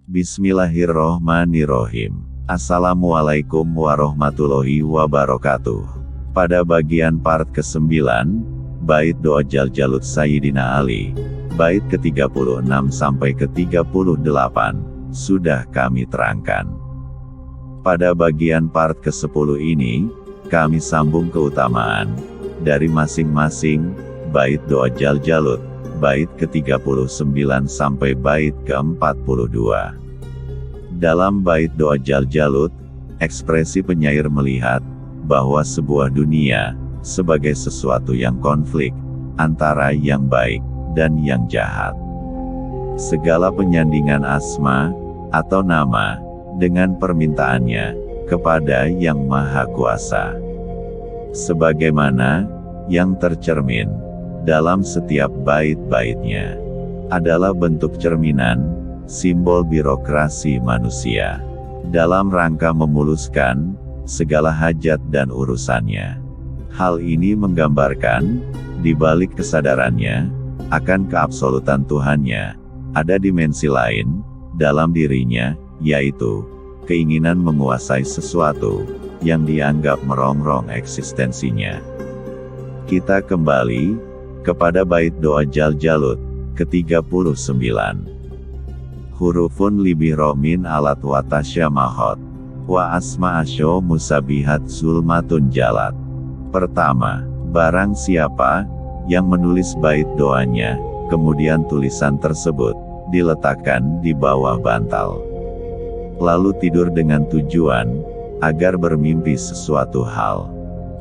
Bismillahirrohmanirrohim. Assalamualaikum warahmatullahi wabarakatuh. Pada bagian part ke-9, bait doa Jaljalut Sayyidina Ali, bait ke-36 sampai ke-38, sudah kami terangkan. Pada bagian part ke-10 ini, kami sambung keutamaan dari masing-masing bait doa Jaljalut, bait ke-39 sampai bait ke-42. Dalam bait doa Jaljalut, ekspresi penyair melihat bahwa sebuah dunia sebagai sesuatu yang konflik antara yang baik dan yang jahat. Segala penyandingan asma atau nama dengan permintaannya kepada Yang Maha Kuasa, sebagaimana yang tercermin dalam setiap bait-baitnya, adalah bentuk cerminan simbol birokrasi manusia dalam rangka memuluskan segala hajat dan urusannya. Hal ini menggambarkan di balik kesadarannya akan keabsolutan Tuhannya, ada dimensi lain dalam dirinya, yaitu keinginan menguasai sesuatu yang dianggap merongrong eksistensinya. Kita kembali kepada bait doa Jaljalut ke-39. Hurufun libihro min alat wa tasyamahot, wa asma asyo musabihat zulmatun jalat. Pertama, barang siapa yang menulis bait doanya, kemudian tulisan tersebut diletakkan di bawah bantal, lalu tidur dengan tujuan agar bermimpi sesuatu hal.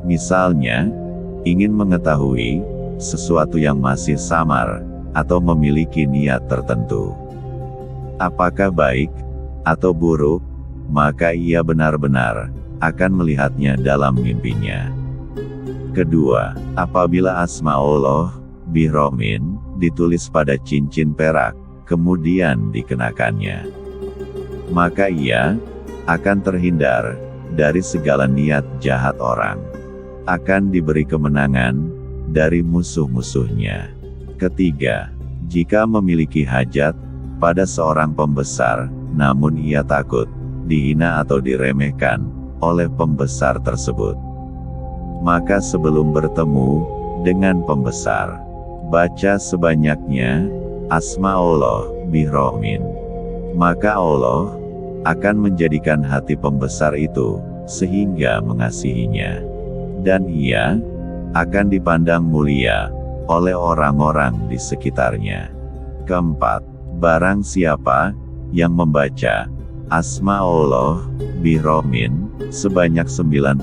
Misalnya, ingin mengetahui sesuatu yang masih samar, atau memiliki niat tertentu, apakah baik atau buruk, maka ia benar-benar akan melihatnya dalam mimpinya. Kedua, apabila asma Allah bihromin ditulis pada cincin perak, kemudian dikenakannya, maka ia akan terhindar dari segala niat jahat orang, akan diberi kemenangan dari musuh-musuhnya. Ketiga, jika memiliki hajat pada seorang pembesar, namun ia takut dihina atau diremehkan oleh pembesar tersebut, maka sebelum bertemu dengan pembesar, baca sebanyaknya asma Allah bihromin, maka Allah akan menjadikan hati pembesar itu sehingga mengasihinya, dan ia akan dipandang mulia oleh orang-orang di sekitarnya. Keempat, barang siapa yang membaca asma Allah bihromin sebanyak 94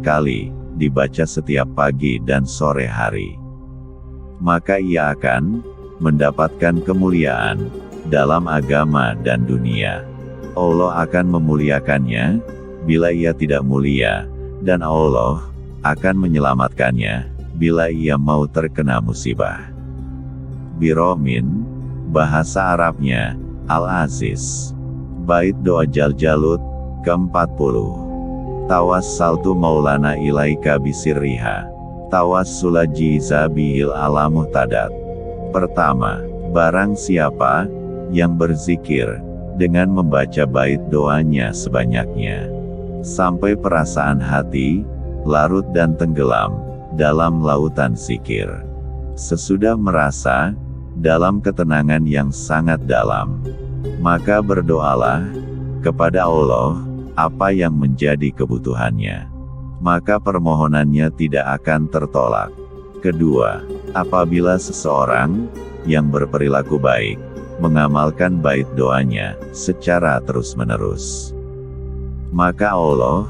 kali, dibaca setiap pagi dan sore hari, maka ia akan mendapatkan kemuliaan dalam agama dan dunia. Allah akan memuliakannya bila ia tidak mulia, dan Allah akan menyelamatkannya bila ia mau terkena musibah. Bihromin, bahasa Arabnya Al-Aziz. Bait doa Jaljalut ke-40. Tawassaltu maulana ilaika bisirriha, tawassula jiza bihil alamuh tadat. Pertama, barang siapa yang berzikir dengan membaca bait doanya sebanyaknya, sampai perasaan hati larut dan tenggelam dalam lautan zikir, sesudah merasa dalam ketenangan yang sangat dalam, maka berdoalah kepada Allah apa yang menjadi kebutuhannya, maka permohonannya tidak akan tertolak. Kedua, apabila seseorang yang berperilaku baik mengamalkan bait doanya secara terus-menerus, maka Allah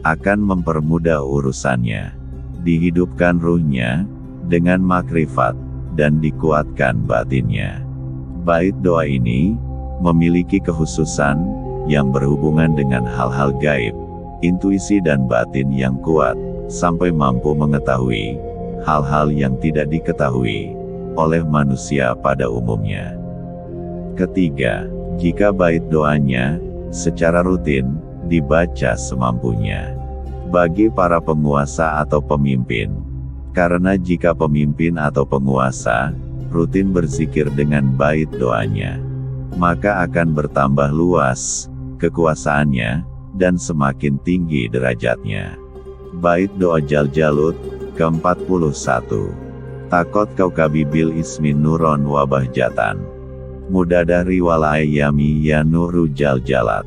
akan mempermudah urusannya, dihidupkan ruhnya dengan makrifat, dan dikuatkan batinnya. Bait doa ini memiliki kekhususan yang berhubungan dengan hal-hal gaib, intuisi dan batin yang kuat, sampai mampu mengetahui hal-hal yang tidak diketahui oleh manusia pada umumnya. Ketiga, jika bait doanya secara rutin dibaca semampunya bagi para penguasa atau pemimpin, karena jika pemimpin atau penguasa rutin berzikir dengan bait doanya, maka akan bertambah luas kekuasaannya, dan semakin tinggi derajatnya. Bait doa Jaljalut, ke-41. Takot kaukabi bil ismi nuron wabah jatan. Mudadari wal ayyami ya nuru Jaljalat.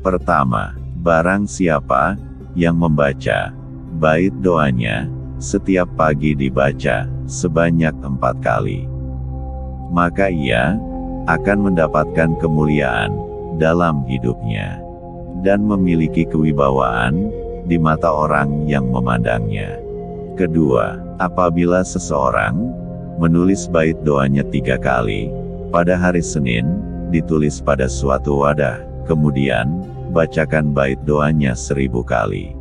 Pertama, barang siapa yang membaca bait doanya, setiap pagi dibaca sebanyak 4 kali, maka ia akan mendapatkan kemuliaan dalam hidupnya, dan memiliki kewibawaan di mata orang yang memandangnya. Kedua, apabila seseorang menulis bait doanya 3 kali, pada hari Senin, ditulis pada suatu wadah, kemudian, bacakan bait doanya 1000 kali.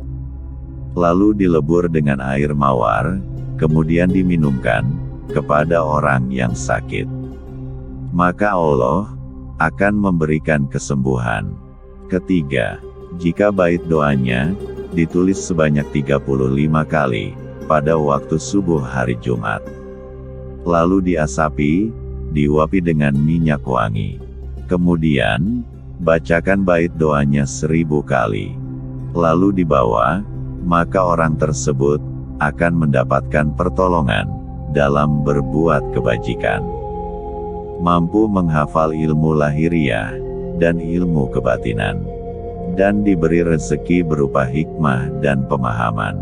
Lalu dilebur dengan air mawar, kemudian diminumkan kepada orang yang sakit. Maka Allah akan memberikan kesembuhan. Ketiga, jika bait doanya ditulis sebanyak 35 kali pada waktu subuh hari Jumat, lalu diasapi, diuapi dengan minyak wangi, kemudian bacakan bait doanya 1000 kali, lalu dibawa, maka orang tersebut akan mendapatkan pertolongan dalam berbuat kebajikan, mampu menghafal ilmu lahiriah dan ilmu kebatinan, dan diberi rezeki berupa hikmah dan pemahaman.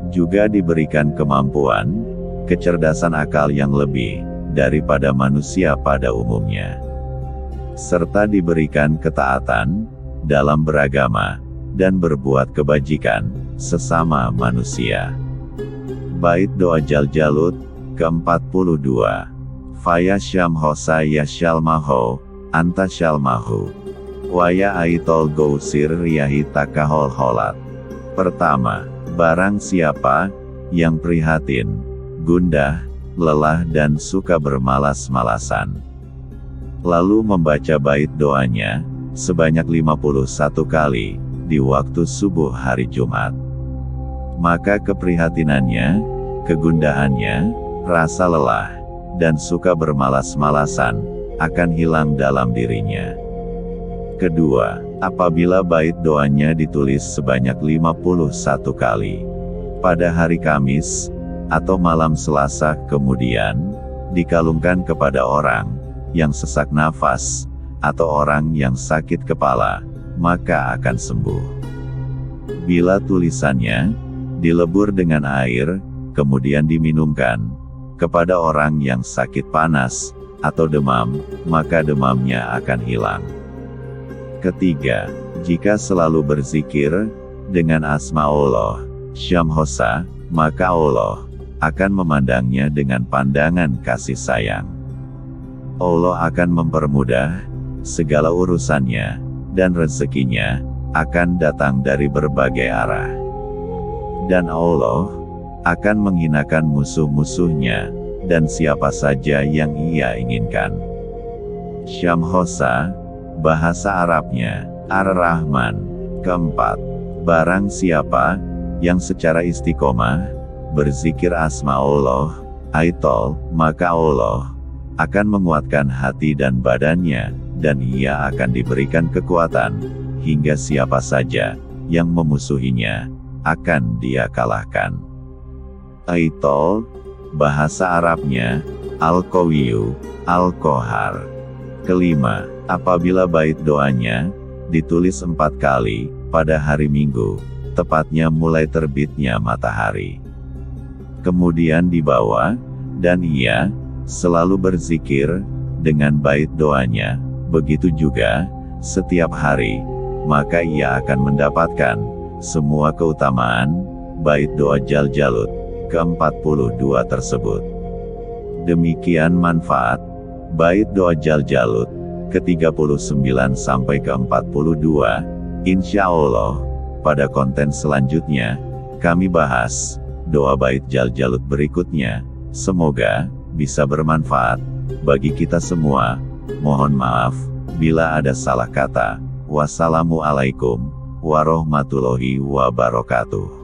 Juga diberikan kemampuan, kecerdasan akal yang lebih daripada manusia pada umumnya, serta diberikan ketaatan dalam beragama dan berbuat kebajikan sesama manusia. Bait doa Jaljalut, ke-42. Faya syamhosa ya syalmaho, anta syalmahu. Waya aitol gousir riyahi takahol holat. Pertama, barang siapa yang prihatin, gundah, lelah dan suka bermalas-malasan, lalu membaca bait doanya sebanyak 51 kali di waktu subuh hari Jumat, maka keprihatinannya, kegundahannya, rasa lelah, dan suka bermalas-malasan akan hilang dalam dirinya. Kedua, apabila bait doanya ditulis sebanyak 51 kali pada hari Kamis atau malam Selasa, kemudian dikalungkan kepada orang yang sesak nafas atau orang yang sakit kepala, maka akan sembuh. Bila tulisannya dilebur dengan air, kemudian diminumkan kepada orang yang sakit panas atau demam, maka demamnya akan hilang. Ketiga, jika selalu berzikir dengan asma Allah Syamhosa, maka Allah akan memandangnya dengan pandangan kasih sayang. Allah akan mempermudah segala urusannya, dan rezekinya akan datang dari berbagai arah. Dan Allah akan menghinakan musuh-musuhnya, dan siapa saja yang ia inginkan. Syamhosa, bahasa Arabnya, Ar-Rahman. Keempat, barang siapa yang secara istiqomah berzikir asma Allah, Aitol, maka Allah akan menguatkan hati dan badannya, dan ia akan diberikan kekuatan, hingga siapa saja yang memusuhinya akan dia kalahkan. Aitol, bahasa Arabnya, Al-Qawiyu, Al-Qahar. Kelima, apabila bait doanya ditulis 4 kali pada hari Minggu, tepatnya mulai terbitnya matahari, kemudian dibawa, dan ia selalu berzikir dengan bait doanya, begitu juga setiap hari, maka ia akan mendapatkan semua keutamaan bait doa Jaljalut ke-42 tersebut. Demikian manfaat bait doa Jaljalut ke-39 sampai ke-42. Insya Allah, pada konten selanjutnya, kami bahas doa bait Jaljalut berikutnya. Semoga bisa bermanfaat bagi kita semua. Mohon maaf bila ada salah kata. Wassalamualaikum warahmatullahi wabarakatuh.